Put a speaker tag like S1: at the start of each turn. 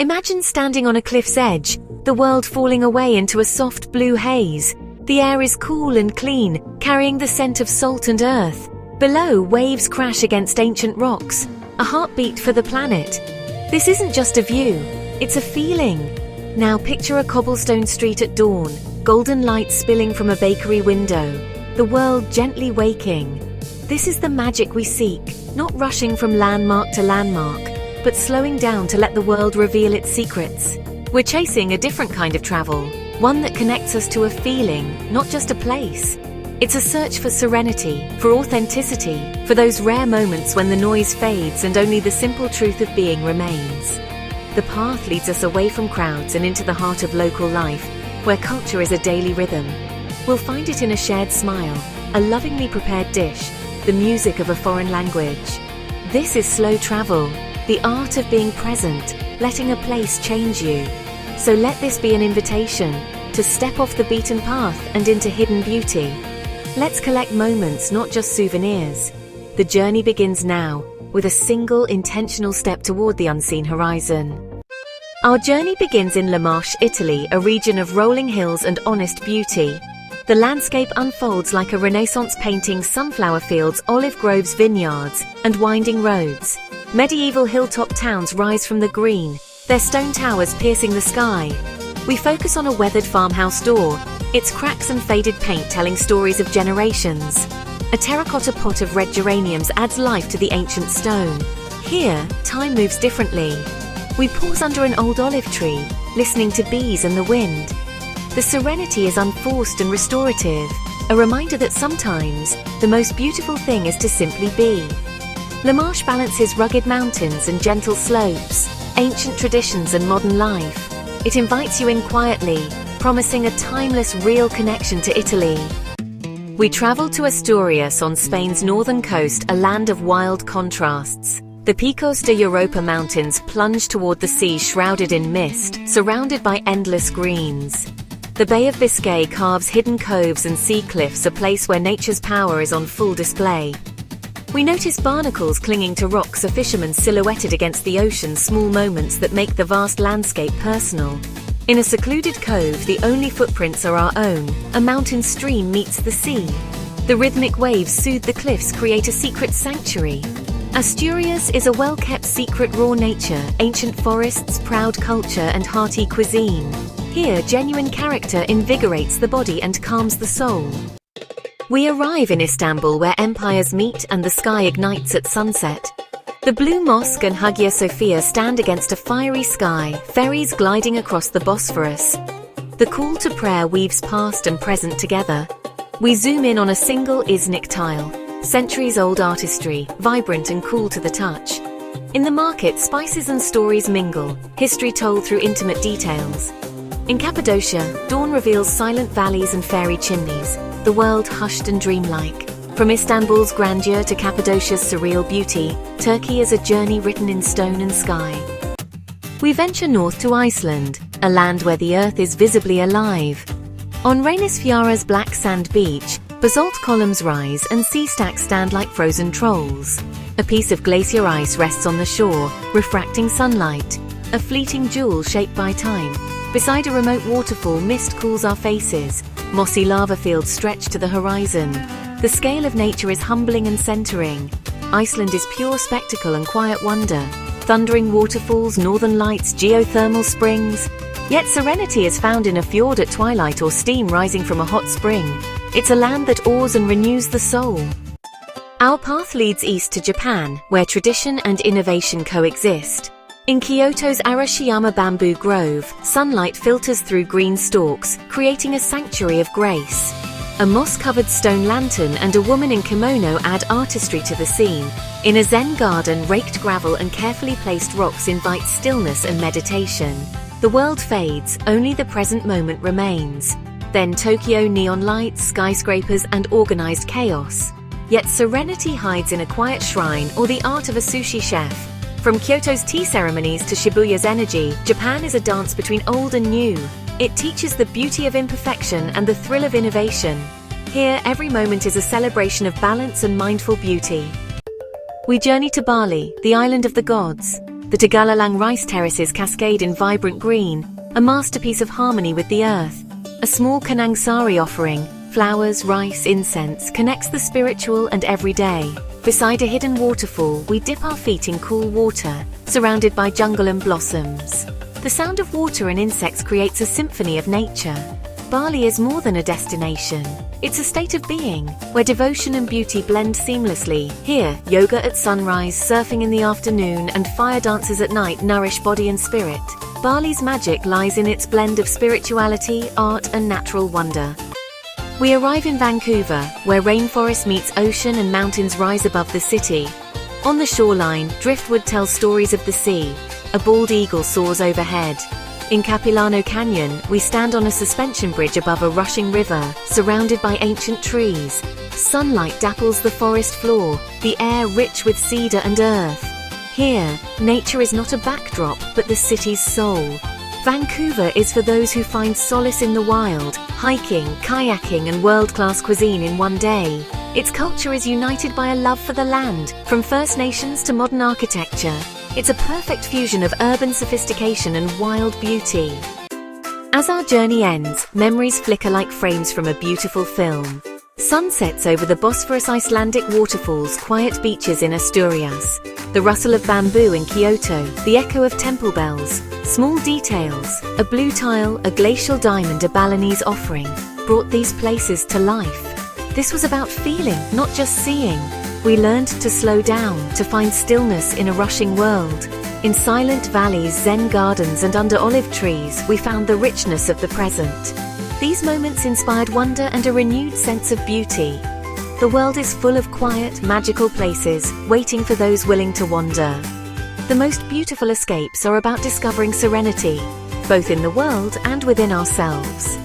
S1: Imagine standing on a cliff's edge, the world falling away into a soft blue haze. The air is cool and clean, carrying the scent of salt and earth. Below, waves crash against ancient rocks, a heartbeat for the planet. This isn't just a view, it's a feeling. Now picture a cobblestone street at dawn, golden light spilling from a bakery window, the world gently waking. This is the magic we seek, not rushing from landmark to landmark, but slowing down to let the world reveal its secrets. We're chasing a different kind of travel, one that connects us to a feeling, not just a place. It's a search for serenity, for authenticity, for those rare moments when the noise fades and only the simple truth of being remains. The path leads us away from crowds and into the heart of local life, where culture is a daily rhythm. We'll find it in a shared smile, a lovingly prepared dish, the music of a foreign language. This is slow travel, the art of being present, letting a place change you. So let this be an invitation to step off the beaten path and into hidden beauty. Let's collect moments, not just souvenirs. The journey begins now, with a single intentional step toward the unseen horizon. Our journey begins in Marche, Italy, a region of rolling hills and honest beauty. The landscape unfolds like a Renaissance painting: sunflower fields, olive groves, vineyards, and winding roads. Medieval hilltop towns rise from the green, their stone towers piercing the sky. We focus on a weathered farmhouse door, its cracks and faded paint telling stories of generations. A terracotta pot of red geraniums adds life to the ancient stone. Here, time moves differently. We pause under an old olive tree, listening to bees and the wind. The serenity is unforced and restorative, a reminder that sometimes the most beautiful thing is to simply be. Marche balances rugged mountains and gentle slopes, ancient traditions and modern life. It invites you in quietly, promising a timeless, real connection to Italy. We travel to Asturias on Spain's northern coast, a land of wild contrasts. The Picos de Europa mountains plunge toward the sea shrouded in mist, surrounded by endless greens. The Bay of Biscay carves hidden coves and sea cliffs, a place where nature's power is on full display. We notice barnacles clinging to rocks, a fisherman silhouetted against the ocean, small moments that make the vast landscape personal. In a secluded cove, the only footprints are our own. A mountain stream meets the sea. The rhythmic waves soothe the cliffs, create a secret sanctuary. Asturias is a well-kept secret: raw nature, ancient forests, proud culture, and hearty cuisine. Here, genuine character invigorates the body and calms the soul. We arrive in Istanbul, where empires meet and the sky ignites at sunset. The Blue Mosque and Hagia Sophia stand against a fiery sky, ferries gliding across the Bosphorus. The call to prayer weaves past and present together. We zoom in on a single Iznik tile, centuries-old artistry, vibrant and cool to the touch. In the market, spices and stories mingle, history told through intimate details. In Cappadocia, dawn reveals silent valleys and fairy chimneys, the world hushed and dreamlike. From Istanbul's grandeur to Cappadocia's surreal beauty, Turkey is a journey written in stone and sky. We venture north to Iceland, a land where the earth is visibly alive. On Reynisfjara's black sand beach, basalt columns rise and sea stacks stand like frozen trolls. A piece of glacier ice rests on the shore, refracting sunlight, a fleeting jewel shaped by time. Beside a remote waterfall, mist cools our faces. Mossy lava fields stretch to the horizon. The scale of nature is humbling and centering. Iceland is pure spectacle and quiet wonder. Thundering waterfalls, northern lights, geothermal springs. Yet serenity is found in a fjord at twilight or steam rising from a hot spring. It's a land that awes and renews the soul. Our path leads east to Japan, where tradition and innovation coexist. In Kyoto's Arashiyama Bamboo Grove, sunlight filters through green stalks, creating a sanctuary of grace. A moss-covered stone lantern and a woman in kimono add artistry to the scene. In a Zen garden, raked gravel and carefully placed rocks invite stillness and meditation. The world fades, only the present moment remains. Then Tokyo, neon lights, skyscrapers, and organized chaos. Yet serenity hides in a quiet shrine or the art of a sushi chef. From Kyoto's tea ceremonies to Shibuya's energy, Japan is a dance between old and new. It teaches the beauty of imperfection and the thrill of innovation. Here, every moment is a celebration of balance and mindful beauty. We journey to Bali, the island of the gods. The Tagalalang rice terraces cascade in vibrant green, a masterpiece of harmony with the earth. A small Kanang sari offering, flowers, rice, incense, connects the spiritual and everyday. Beside a hidden waterfall, we dip our feet in cool water, surrounded by jungle and blossoms. The sound of water and insects creates a symphony of nature. Bali is more than a destination. It's a state of being, where devotion and beauty blend seamlessly. Here, yoga at sunrise, surfing in the afternoon, and fire dances at night nourish body and spirit. Bali's magic lies in its blend of spirituality, art, and natural wonder. We arrive in Vancouver, where rainforest meets ocean and mountains rise above the city. On the shoreline, driftwood tells stories of the sea. A bald eagle soars overhead. In Capilano Canyon, we stand on a suspension bridge above a rushing river, surrounded by ancient trees. Sunlight dapples the forest floor, the air rich with cedar and earth. Here, nature is not a backdrop, but the city's soul. Vancouver is for those who find solace in the wild, hiking, kayaking, and world-class cuisine in one day. Its culture is united by a love for the land, from First Nations to modern architecture. It's a perfect fusion of urban sophistication and wild beauty. As our journey ends, memories flicker like frames from a beautiful film. Sunsets over the Bosphorus, Icelandic waterfalls, quiet beaches in Asturias. The rustle of bamboo in Kyoto, the echo of temple bells. Small details, a blue tile, a glacial diamond, a Balinese offering, brought these places to life. This was about feeling, not just seeing. We learned to slow down, to find stillness in a rushing world. In silent valleys, zen gardens, and under olive trees, we found the richness of the present. These moments inspired wonder and a renewed sense of beauty. The world is full of quiet, magical places, waiting for those willing to wander. The most beautiful escapes are about discovering serenity, both in the world and within ourselves.